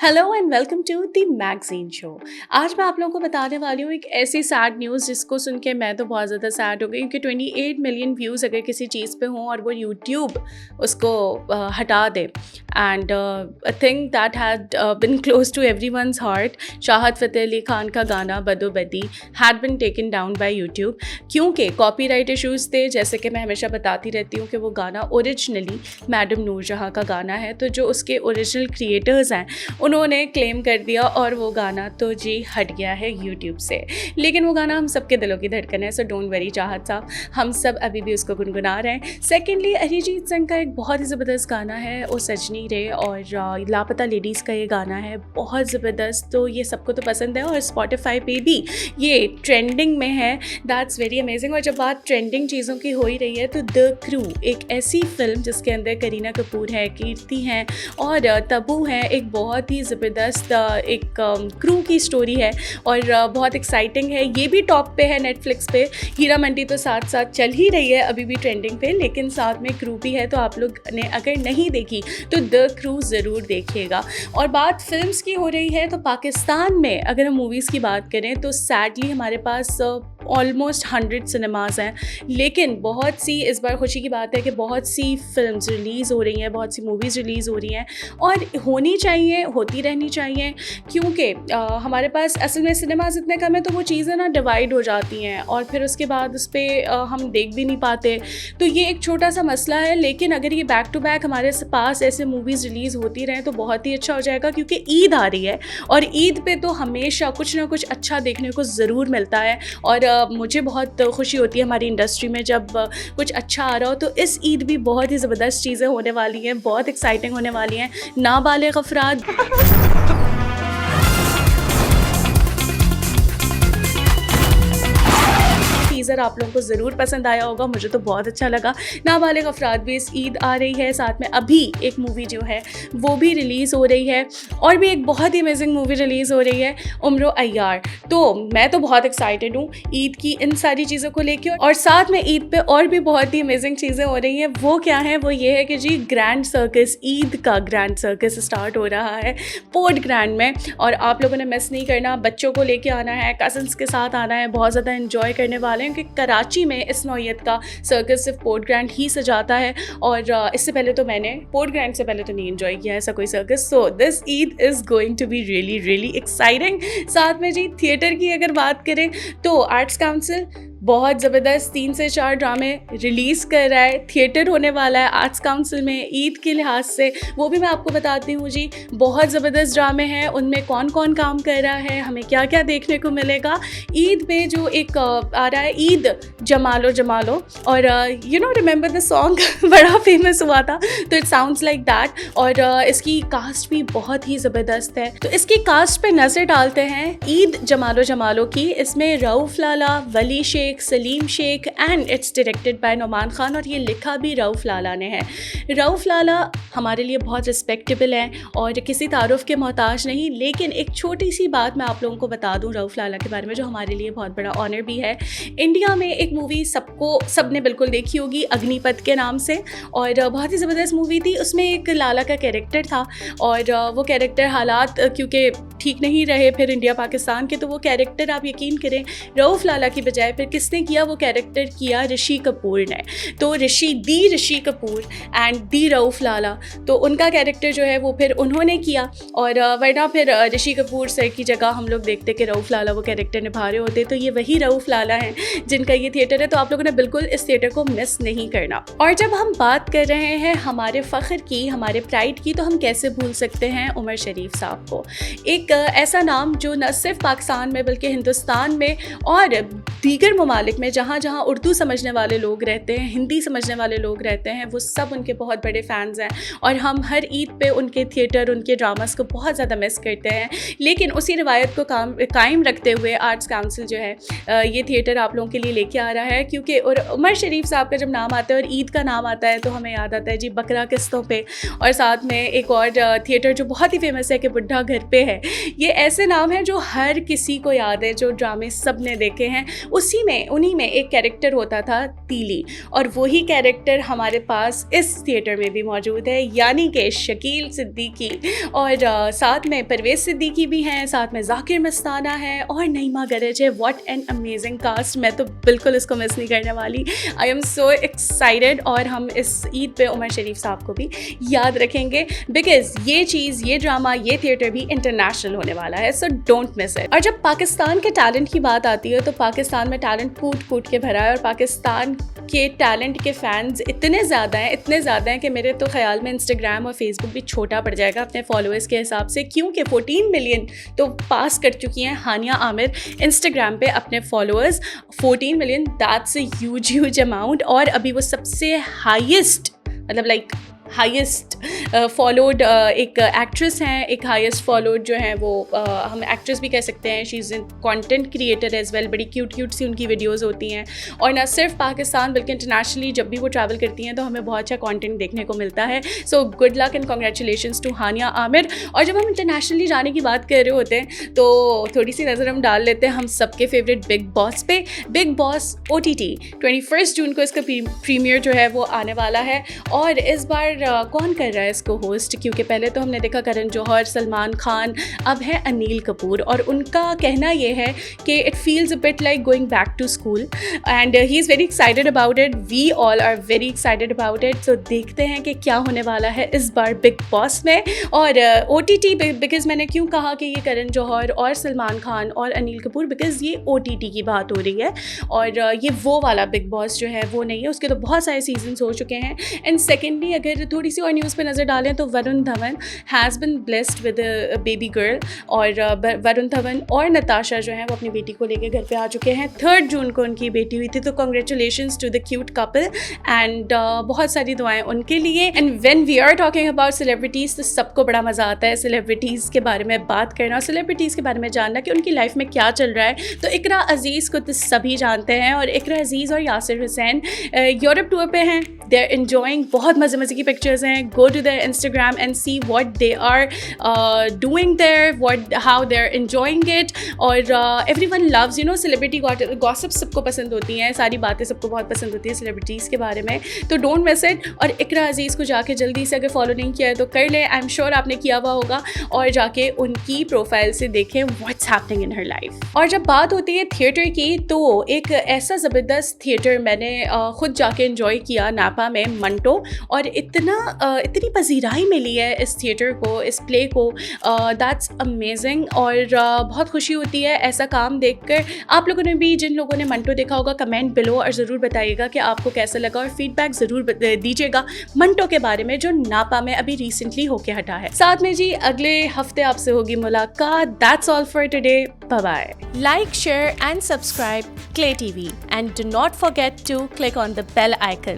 Hello and welcome to the magazine show. आज मैं आप लोगों को बताने वाली हूँ एक ऐसी सैड न्यूज़ जिसको सुन के मैं तो बहुत ज़्यादा सैड हो गई, क्योंकि 28 मिलियन व्यूज़ अगर किसी चीज़ पे हों और वो यूट्यूब उसको हटा दे, and I think that had been close to everyone's heart. Shahad Fateh Ali Khan का गाना Badobadi had been taken down by YouTube, क्योंकि कॉपीराइट इश्यूज़ थे। जैसे कि मैं हमेशा बताती रहती हूँ कि वो गाना ओरिजिनली मैडम नूरजहाँ का गाना है, तो जो उसके ओरिजिनल क्रिएटर्स हैं उन्होंने क्लेम कर दिया और वो गाना तो जी हट गया है यूट्यूब से। लेकिन वो गाना हम सबके दिलों की धड़कन है, सो डोंट वरी चाहत साहब, हम सब अभी भी उसको गुनगुना रहे हैं। सेकेंडली, अरिजीत सिंह का एक बहुत ही ज़बरदस्त गाना है ओ सजनी रे, और लापता लेडीज़ का ये गाना है बहुत ज़बरदस्त, तो ये सबको तो पसंद है और स्पॉटिफाई पे भी ये ट्रेंडिंग में है। That's very amazing. और जब बात ट्रेंडिंग चीज़ों की हो ही रही है तो द क्रू एक ऐसी फिल्म जिसके अंदर करीना कपूर है, कीर्ति हैं और तब्बू हैं, एक बहुत ही ज़बरदस्त एक क्रू की स्टोरी है और बहुत एक्साइटिंग है। ये भी टॉप पे है नेटफ्लिक्स पे। हीरा मंडी तो साथ साथ चल ही रही है अभी भी ट्रेंडिंग पे, लेकिन साथ में क्रू भी है, तो आप लोग ने अगर नहीं देखी तो द क्रू ज़रूर देखिएगा। और बात फिल्म्स की हो रही है तो पाकिस्तान में अगर हम मूवीज़ की बात करें तो सैडली हमारे पास ऑलमोस्ट 100 सिनेमाज़ हैं, लेकिन बहुत सी, इस बार खुशी की बात है कि बहुत सी फिल्म्स रिलीज़ हो रही हैं, बहुत सी मूवीज़ रिलीज़ हो रही हैं और होनी चाहिए, होती रहनी चाहिए, क्योंकि हमारे पास असल में सिनेमाज़ इतने कम है तो वो चीज़ें ना डिवाइड हो जाती हैं और फिर उसके बाद उस पर हम देख भी नहीं पाते। तो ये एक छोटा सा मसला है, लेकिन अगर ये बैक टू बैक हमारे पास ऐसे मूवीज़ रिलीज़ होती रहें तो बहुत ही अच्छा हो जाएगा, क्योंकि ईद आ रही है और ईद पे तो हमेशा कुछ ना कुछ अच्छा देखने को ज़रूर मिलता है। और मुझे बहुत खुशी होती है हमारी इंडस्ट्री में जब कुछ अच्छा आ रहा हो। तो इस ईद भी बहुत ही ज़बरदस्त चीज़ें होने वाली हैं, बहुत एक्साइटिंग होने वाली हैं। नाबालिग अफराद टीज़र आप लोगों को ज़रूर पसंद आया होगा, मुझे तो बहुत अच्छा लगा। नाबालिग अफराद भी इस ईद आ रही है, साथ में अभी एक मूवी जो है वो भी रिलीज़ हो रही है और भी एक बहुत ही अमेजिंग मूवी रिलीज़ हो रही है, उम्र अय्यार। तो मैं तो बहुत एक्साइटेड हूँ ईद की इन सारी चीज़ों को लेकर। और साथ में ईद पे और भी बहुत ही अमेजिंग चीज़ें हो रही हैं। वो क्या है? वो ये है कि जी ग्रैंड सर्कस, ईद का ग्रैंड सर्कस स्टार्ट हो रहा है पोर्ट ग्रैंड में, और आप लोगों ने मिस नहीं करना। बच्चों को लेके आना है, कज़न्स के साथ आना है, बहुत ज़्यादा एंजॉय करने वाले हैं, क्योंकि कराची में इस नौइयत का सर्कस सिर्फ पोर्ट ग्रैंड ही सजाता है। और इससे पहले तो मैंने पोर्ट ग्रैंड से पहले तो नहीं एंजॉय किया ऐसा कोई circus. So this Eid is going to be really really exciting. साथ में जी थिएटर की अगर बात करें तो आर्ट्स काउंसिल बहुत ज़बरदस्त 3 से 4 ड्रामे रिलीज़ कर रहा है। थिएटर होने वाला है आर्ट्स काउंसिल में ईद के लिहाज से, वो भी मैं आपको बताती हूँ जी। बहुत ज़बरदस्त ड्रामे हैं, उनमें कौन कौन काम कर रहा है, हमें क्या क्या देखने को मिलेगा। ईद में जो एक आ रहा है ईद जमालो जमालो, और you know remember the song बड़ा फेमस हुआ था, तो इट साउंड्स लाइक दैट। और इसकी कास्ट भी बहुत ही ज़बरदस्त है, तो इसकी कास्ट पे नज़र डालते हैं ईद जमालो जमालो की। इसमें Rauf Lala, Wali Sheikh, Saleem Sheikh and it's directed by Noman Khan, और ये लिखा भी रऊफ़ लाला ने है। रऊफ़ लाला हमारे लिए बहुत रिस्पेक्टेबल हैं और किसी तारुफ के मोहताज नहीं, लेकिन एक छोटी सी बात मैं आप लोगों को बता दूं रऊफ़ लाला के बारे में, जो हमारे लिए बहुत बड़ा ऑनर भी है। इंडिया में एक मूवी सबने बिल्कुल देखी होगी अग्निपथ के नाम से, और बहुत ही ज़बरदस्त मूवी थी। उसमें एक लाला का कैरेक्टर था और वो कैरेक्टर हालात क्योंकि ठीक नहीं रहे फिर इंडिया पाकिस्तान के, तो वो कैरेक्टर आप यकीन करें रऊफ़ लाला की बजाय फिर किसने किया? वो कैरेक्टर किया ऋषि कपूर ने। तो ऋषि कपूर एंड दी रऊफ़ लाला, तो उनका कैरेक्टर जो है वो फिर उन्होंने किया। और वरना फिर ऋषि कपूर सर की जगह हम लोग देखते कि रऊफ़ लाला वो कैरेक्टर निभा रहे होते, तो ये वही रऊफ़ लाला हैं जिनका ये थिएटर है। तो आप लोगों ने बिल्कुल इस थिएटर को मिस नहीं करना। और जब हम बात कर रहे हैं हमारे फ़ख्र की, हमारे प्राइड की, तो हम कैसे भूल सकते हैं उमर शरीफ साहब को। एक ऐसा नाम जो न सिर्फ पाकिस्तान में बल्कि हिंदुस्तान में और दीगर ममालिक में जहाँ जहाँ उर्दू समझने वाले लोग रहते हैं, हिंदी समझने वाले लोग रहते हैं, वो सब उनके बहुत बड़े फ़ैन्स हैं। और हम हर ईद पे उनके थिएटर, उनके ड्रामास को बहुत ज़्यादा मिस करते हैं। लेकिन उसी रिवायत को कायम रखते हुए आर्ट्स काउंसिल जो है ये थिएटर आप लोगों के लिए लेके आ रहा है, क्योंकि और उमर शरीफ साहब का जब नाम आता है और ईद का नाम आता है तो हमें याद आता है जी बकरा किस्तों पे, और साथ में एक और थिएटर जो बहुत ही फेमस है कि बुढ़ा घर पे है। ये ऐसे नाम हैं जो हर किसी को याद है, जो ड्रामे सब ने देखे हैं। उन्हीं में एक कैरेक्टर होता था तीली, और वही कैरेक्टर हमारे पास इस थिएटर में भी मौजूद है, यानी कि शकील सिद्दीकी। और साथ में परवेज़ सिद्दीकी भी हैं, साथ में ज़ाकिर मस्ताना है और नईमा गरज है। व्हाट एन अमेजिंग कास्ट, मैं तो बिल्कुल इसको मिस नहीं करने वाली। आई एम सो एक्साइटेड, और हम इस ईद पे उमर शरीफ साहब को भी याद रखेंगे, बिकॉज ये चीज़, ये ड्रामा, ये थिएटर भी इंटरनेशनल होने वाला है, सो डोंट मिस इट। और जब पाकिस्तान के टैलेंट की बात आती है तो पाकिस्तान में टैलेंट कूट कूट के भरा है, और पाकिस्तान के टैलेंट के फैंस इतने ज़्यादा हैं कि मेरे तो ख्याल में इंस्टाग्राम और फेसबुक भी छोटा पड़ जाएगा अपने फॉलोअर्स के हिसाब से, क्योंकि 14 मिलियन तो पास कर चुकी हैं हानिया आमिर इंस्टाग्राम पे अपने followers. 14 million, that's a huge amount. और अभी वो सबसे हाईएस्ट, मतलब लाइक हाईएस्ट फॉलोड एक एक्ट्रेस हैं, एक हाईएस्ट फॉलोड जो हैं वो हम एक्ट्रेस भी कह सकते हैं। She is content creator as well, बड़ी क्यूट सी उनकी वीडियोस होती हैं। और ना सिर्फ पाकिस्तान बल्कि इंटरनेशनली जब भी वो ट्रैवल करती हैं तो हमें बहुत अच्छा कंटेंट देखने को मिलता है। So good luck and congratulations to Hania Aamir. और जब हम इंटरनेशनली जाने की बात कर रहे होते हैं तो थोड़ी सी नज़र हम डाल लेते हैं हम सबके फेवरेट बिग बॉस पे। बिग बॉस OTT 21 जून को इसका प्रीमियर जो है वो आने वाला है। और इस बार कौन कर रहा है इसको होस्ट, क्योंकि पहले तो हमने देखा करण जौहर, सलमान खान, अब है अनिल कपूर। और उनका कहना ये है कि it feels a bit like going back to school and he is very excited about it. We all are very excited about it. तो देखते हैं कि क्या होने वाला है इस बार बिग बॉस में। और OTT बिकॉज मैंने क्यों कहा कि ये करण जौहर और सलमान खान और अनिल कपूर, बिकॉज ये OTT की बात हो रही है, और ये वो वाला बिग बॉस जो है वो नहीं है, उसके तो बहुत सारे सीजन्स हो चुके हैं। एंड सेकेंडली अगर थोड़ी सी और न्यूज़ पे नज़र डालें तो Varun Dhawan has been blessed with a baby girl. और वरुण धवन और नताशा जो हैं वो अपनी बेटी को लेके घर पे आ चुके हैं। 3 जून को उनकी बेटी हुई थी, तो congratulations to the cute couple and बहुत सारी दुआएं उनके लिए। And when we are talking about celebrities तो सबको बड़ा मज़ा आता है सेलिब्रिटीज़ के बारे में बात करना और सेलिब्रिटीज़ के बारे में जानना कि उनकी लाइफ में क्या चल रहा है। तो इकरा अजीज़ को तो सभी जानते हैं, और इकरा अजीज़ और यासिर हुसैन यूरोप टूर पे हैं। दे आर एन्जॉइंग, बहुत मज़े की पिक्चर्स हैं। Go to their Instagram and see what they are doing there, how they're enjoying it. और everyone loves, you know, celebrity gossip सबको पसंद होती हैं, सारी बातें सबको बहुत पसंद होती हैं सेलिब्रिटीज़ के बारे में। तो डोंट मिस इट। और इकरा अजीज़ को जाके जल्दी से अगर फॉलो नहीं किया है तो कर लें, आई एम श्योर आपने किया हुआ होगा, और जाके उनकी प्रोफाइल से देखें what's happening in her life. और जब बात होती है थिएटर की, तो एक ऐसा ज़बरदस्त थिएटर मैंने खुद जाके इन्जॉय किया नापा में, मंटो। और इतनी पजीराई मिली है इस थिएटर को, इस प्ले को, दैट्स अमेजिंग। और बहुत खुशी होती है ऐसा काम देखकर। आप लोगों ने भी, जिन लोगों ने मंटो देखा होगा, कमेंट बिलो और ज़रूर बताइएगा कि आपको कैसा लगा, और फीडबैक ज़रूर दीजिएगा मंटो के बारे में जो नापा में अभी रिसेंटली होके हटा है। साथ में जी अगले हफ्ते आपसे होगी मुलाकात। That's all for today, bye bye. Like, share and subscribe Clay TV and do not forget to click on the bell icon.